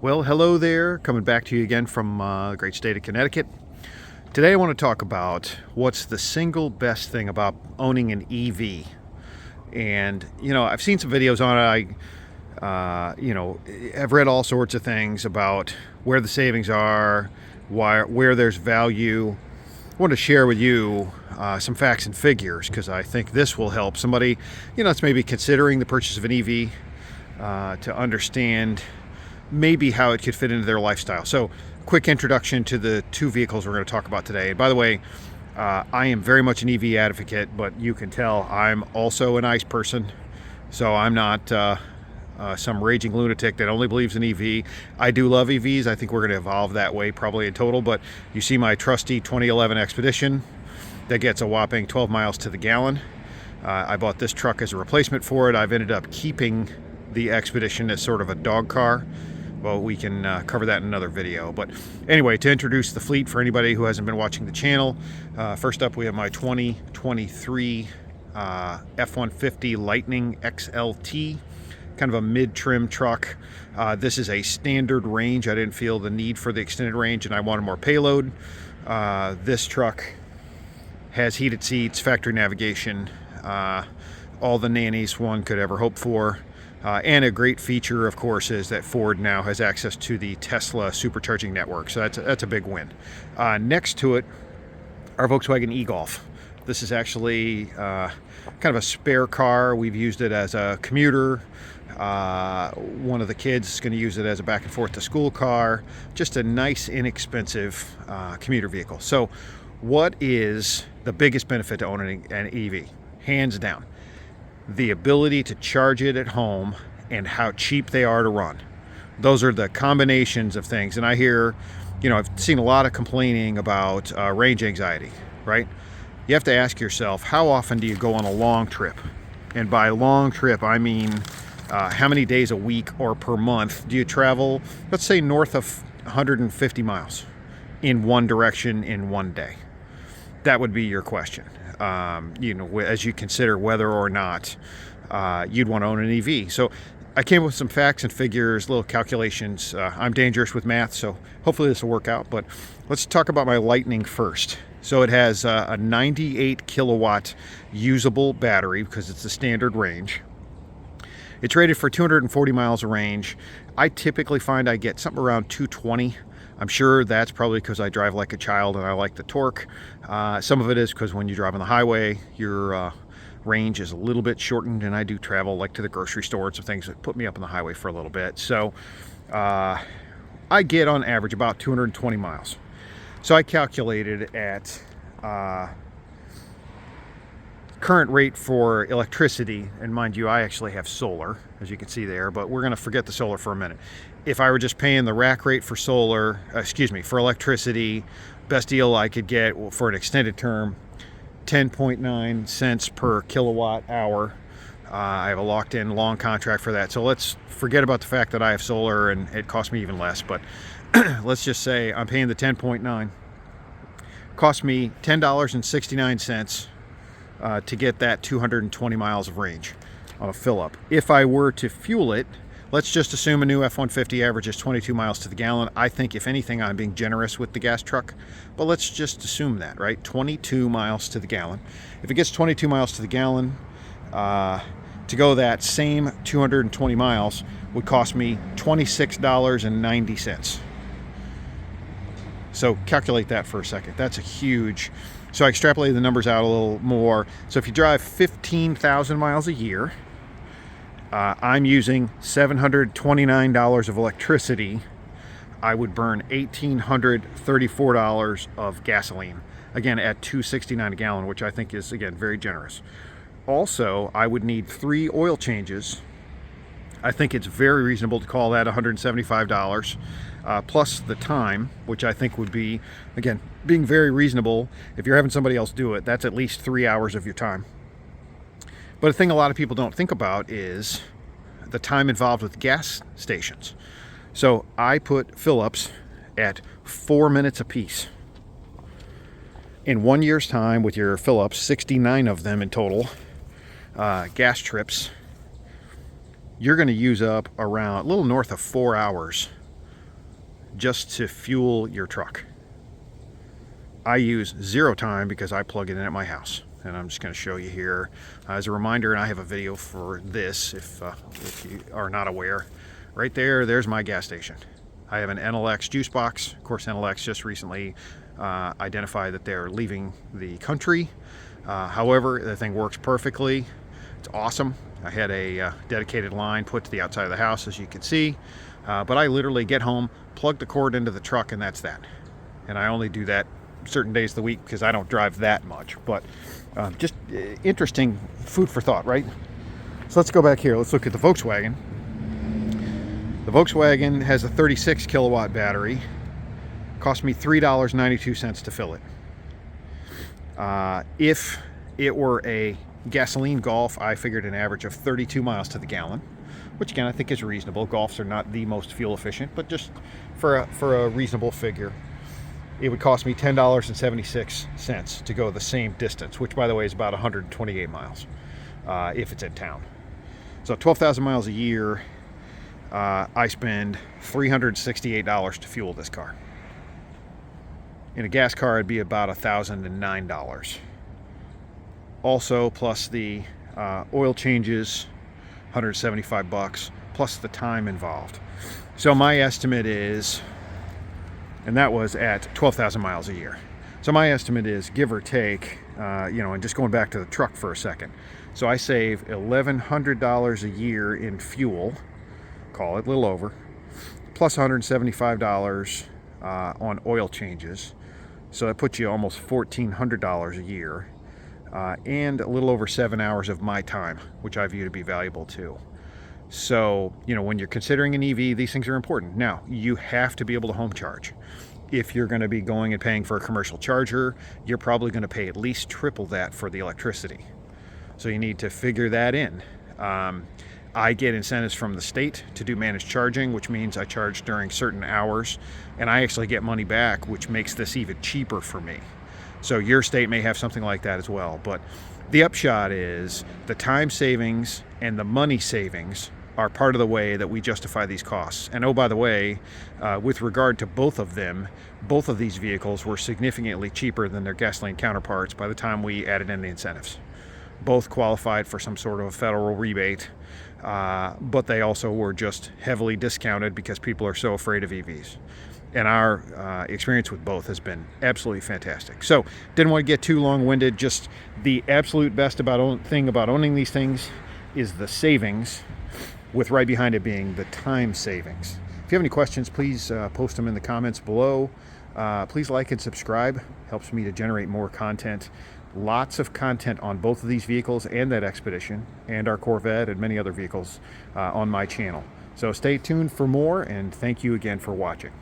Well, hello there. Coming back to you again from the great state of Connecticut. Today I want to talk about what's the single best thing about owning an EV. And, I've seen some videos on it. I've read all sorts of things about where the savings are, where there's value. I want to share with you some facts and figures because I think this will help somebody, that's maybe considering the purchase of an EV to understand maybe how it could fit into their lifestyle. So, quick introduction to the two vehicles we're going to talk about today. And by the way, I am very much an EV advocate, but you can tell I'm also an ICE person. So I'm not some raging lunatic that only believes in EV. I do love EVs. I think we're going to evolve that way probably in total. But you see my trusty 2011 Expedition that gets a whopping 12 miles to the gallon. I bought this truck as a replacement for it. I've ended up keeping the Expedition as sort of a dog car. Well, we can cover that in another video. But anyway, to introduce the fleet for anybody who hasn't been watching the channel, first up we have my 2023 F-150 Lightning XLT, kind of a mid-trim truck. This is a standard range. I didn't feel the need for the extended range and I wanted more payload. This truck has heated seats, factory navigation, all the nannies one could ever hope for. And a great feature, of course, is that Ford now has access to the Tesla supercharging network. So that's a big win. Next to it, our Volkswagen e-Golf. This is actually kind of a spare car. We've used it as a commuter. One of the kids is going to use it as a back and forth to school car. Just a nice, inexpensive commuter vehicle. So what is the biggest benefit to owning an EV? Hands down. The ability to charge it at home and how cheap they are to run. Those are the combinations of things. And I hear, I've seen a lot of complaining about range anxiety, right? You have to ask yourself, how often do you go on a long trip? And by long trip, I mean how many days a week or per month do you travel, let's say north of 150 miles in one direction in one day? That would be your question. As you consider whether or not you'd want to own an EV. So I came up with some facts and figures, little calculations. I'm dangerous with math, so hopefully this will work out. But let's talk about my Lightning first. So it has a 98 kilowatt usable battery because it's the standard range. It's rated for 240 miles of range. I typically find I get something around 220. I'm sure that's probably because I drive like a child and I like the torque. Some of it is because when you drive on the highway, your range is a little bit shortened, and I do travel like to the grocery store and some things that put me up on the highway for a little bit. So I get on average about 220 miles. So I calculated at current rate for electricity, and mind you, I actually have solar, as you can see there, but we're going to forget the solar for a minute. If I were just paying the rack rate for for electricity, best deal I could get for an extended term, 10.9 cents per kilowatt hour. I have a locked-in long contract for that. So let's forget about the fact that I have solar and it costs me even less. But let's just say I'm paying the 10.9. Cost me $10.69 to get that 220 miles of range on a fill-up. If I were to fuel it, let's just assume a new F-150 averages 22 miles to the gallon. I think, if anything, I'm being generous with the gas truck, but let's just assume that, right? 22 miles to the gallon. If it gets 22 miles to the gallon, to go that same 220 miles would cost me $26.90. So calculate that for a second. That's a huge... So I extrapolated the numbers out a little more. So if you drive 15,000 miles a year, I'm using $729 of electricity. I would burn $1,834 of gasoline, again at $2.69 a gallon, which I think is, again, very generous. Also, I would need 3 oil changes. I think it's very reasonable to call that $175, plus the time, which I think would be, again, being very reasonable. If you're having somebody else do it, that's at least 3 hours of your time. But a thing a lot of people don't think about is the time involved with gas stations. So I put fill-ups at 4 minutes apiece. In 1 year's time, with your fill-ups, 69 of them in total, gas trips, you're going to use up around a little north of 4 hours just to fuel your truck. I use 0 time because I plug it in at my house. And I'm just going to show you here as a reminder, and I have a video for this if you are not aware. Right there, there's my gas station. I have an NLX juice box. Of course, NLX just recently identified that they're leaving the country. However, the thing works perfectly. It's awesome. I had a dedicated line put to the outside of the house, as you can see. But I literally get home, plug the cord into the truck, and that's that. And I only do that certain days of the week because I don't drive that much. But just interesting food for thought, right? So let's go back here. Let's look at the Volkswagen. The Volkswagen has a 36 kilowatt battery. Cost me $3.92 to fill it. If it were a gasoline Golf, I figured an average of 32 miles to the gallon, which again I think is reasonable. Golfs are not the most fuel efficient, but just for a reasonable figure, it would cost me $10.76 to go the same distance, which by the way is about 128 miles if it's in town. So 12,000 miles a year, I spend $368 to fuel this car. In a gas car, it'd be about $1,009. Also, plus the oil changes, $175, plus the time involved. So my estimate is, and that was at 12,000 miles a year. So my estimate is, give or take, and just going back to the truck for a second. So I save $1,100 a year in fuel, call it a little over, plus $175 on oil changes. So that puts you almost $1,400 a year, and a little over 7 hours of my time, which I view to be valuable too. So, when you're considering an EV, these things are important. Now, you have to be able to home charge. If you're going to be going and paying for a commercial charger, you're probably going to pay at least triple that for the electricity. So you need to figure that in. I get incentives from the state to do managed charging, which means I charge during certain hours, and I actually get money back, which makes this even cheaper for me. So your state may have something like that as well. But the upshot is the time savings and the money savings are part of the way that we justify these costs. And oh, by the way, with regard to both of them, both of these vehicles were significantly cheaper than their gasoline counterparts by the time we added in the incentives. Both qualified for some sort of a federal rebate, but they also were just heavily discounted because people are so afraid of EVs. And our experience with both has been absolutely fantastic. So didn't want to get too long-winded. Just the absolute best thing about owning these things is the savings, with right behind it being the time savings. If you have any questions, please post them in the comments below. Please like and subscribe. Helps me to generate more content. Lots of content on both of these vehicles and that Expedition and our Corvette and many other vehicles on my channel. So stay tuned for more, and thank you again for watching.